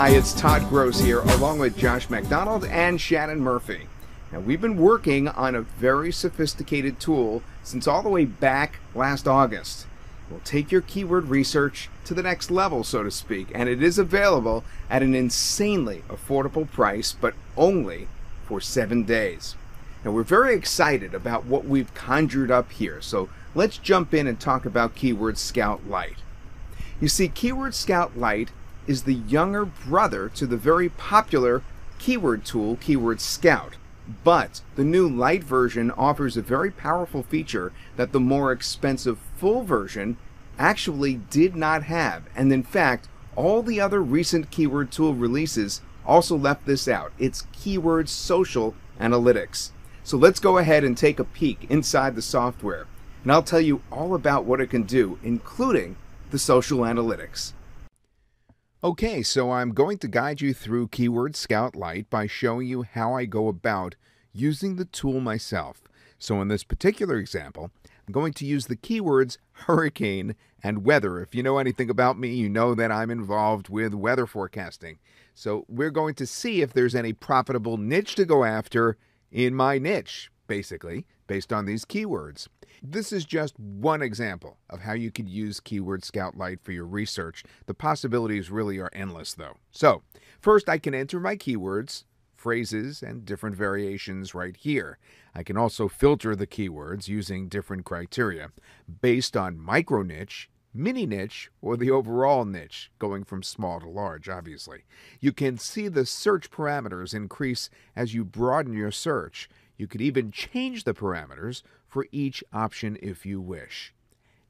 Hi, it's Todd Gross here, along with Josh McDonald and Shannon Murphy. Now, we've been working on a very sophisticated tool since all the way back last August. We'll take your keyword research to the next level, so to speak, and it is available at an insanely affordable price, but only for 7 days. Now, we're very excited about what we've conjured up here, so let's jump in and talk about Keyword Scout Lite. You see, Keyword Scout Lite is the younger brother to the very popular keyword tool, Keyword Scout. But the new Lite version offers a very powerful feature that the more expensive full version actually did not have. And in fact, all the other recent keyword tool releases also left this out. It's Keyword Social Analytics. So let's go ahead and take a peek inside the software. And I'll tell you all about what it can do, including the social analytics. Okay, so I'm going to guide you through Keyword Scout Lite by showing you how I go about using the tool myself. So in this particular example, I'm going to use the keywords hurricane and weather. If you know anything about me, you know that I'm involved with weather forecasting. So we're going to see if there's any profitable niche to go after in my niche, basically, based on these keywords. This is just one example of how you could use Keyword Scout Lite for your research. The possibilities really are endless, though. So, first I can enter my keywords, phrases, and different variations right here. I can also filter the keywords using different criteria based on micro niche, mini niche, or the overall niche, going from small to large, obviously. You can see the search parameters increase as you broaden your search. You could even change the parameters for each option if you wish.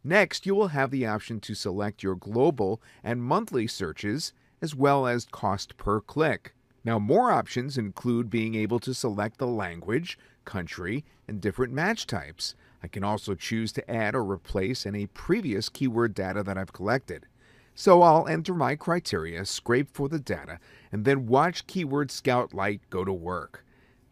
Next, you will have the option to select your global and monthly searches as well as cost per click. Now, more options include being able to select the language, country, and different match types. I can also choose to add or replace any previous keyword data that I've collected. So I'll enter my criteria, scrape for the data, and then watch Keyword Scout Lite go to work.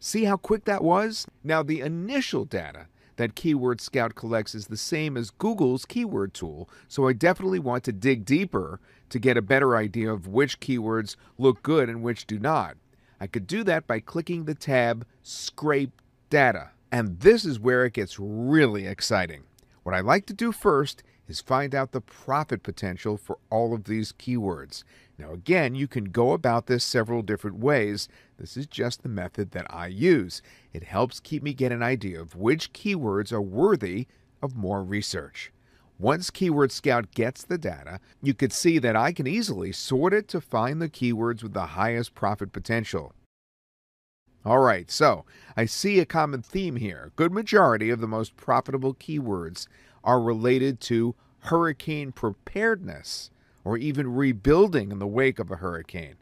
See how quick that was? Now, the initial data that Keyword Scout collects is the same as Google's keyword tool, so I definitely want to dig deeper to get a better idea of which keywords look good and which do not. I could do that by clicking the tab Scrape Data, and this is where it gets really exciting. What I like to do first is find out the profit potential for all of these keywords. Now again, you can go about this several different ways. This is just the method that I use. It helps keep me get an idea of which keywords are worthy of more research. Once Keyword Scout gets the data, you can see that I can easily sort it to find the keywords with the highest profit potential. Alright, so I see a common theme here. A good majority of the most profitable keywords are related to hurricane preparedness or even rebuilding in the wake of a hurricane.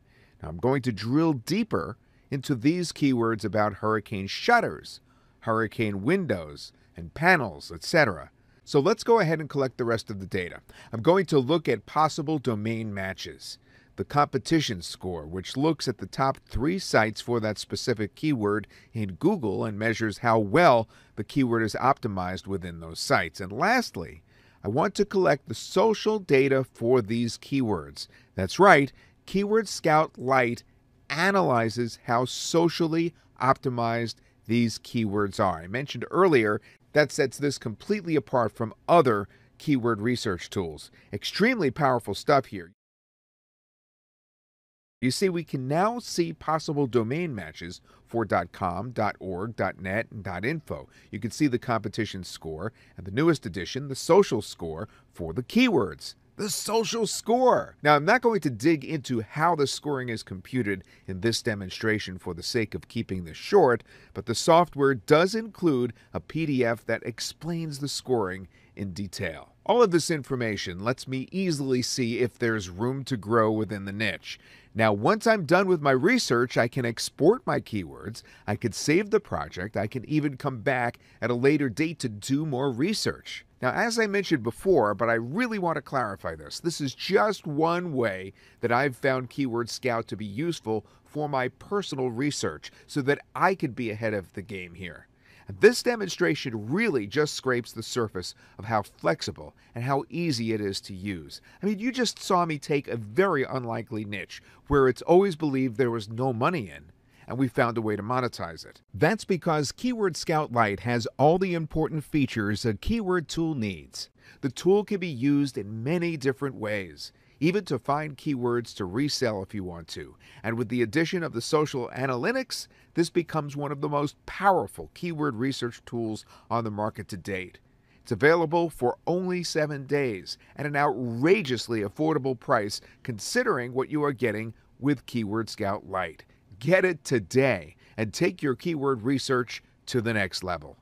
Now I'm going to drill deeper into these keywords about hurricane shutters, hurricane windows, and panels, etc. So let's go ahead and collect the rest of the data. I'm going to look at possible domain matches, the competition score, which looks at the top 3 sites for that specific keyword in Google and measures how well the keyword is optimized within those sites. And lastly, I want to collect the social data for these keywords. That's right, Keyword Scout Lite analyzes how socially optimized these keywords are. I mentioned earlier that sets this completely apart from other keyword research tools. Extremely powerful stuff here. You see, we can now see possible domain matches for .com, .org, .net, and .info. You can see the competition score, and the newest addition, the social score for the keywords. The social score! Now, I'm not going to dig into how the scoring is computed in this demonstration for the sake of keeping this short, but the software does include a PDF that explains the scoring in detail. All of this information lets me easily see if there's room to grow within the niche. Now, once I'm done with my research, I can export my keywords, I can save the project, I can even come back at a later date to do more research. Now, as I mentioned before, but I really want to clarify this is just one way that I've found Keyword Scout to be useful for my personal research so that I could be ahead of the game here. And this demonstration really just scrapes the surface of how flexible and how easy it is to use. I mean, you just saw me take a very unlikely niche where it's always believed there was no money in, and we found a way to monetize it. That's because Keyword Scout Lite has all the important features a keyword tool needs. The tool can be used in many different ways, even to find keywords to resell if you want to. And with the addition of the social analytics, this becomes one of the most powerful keyword research tools on the market to date. It's available for only 7 days at an outrageously affordable price considering what you are getting with Keyword Scout Lite. Get it today and take your keyword research to the next level.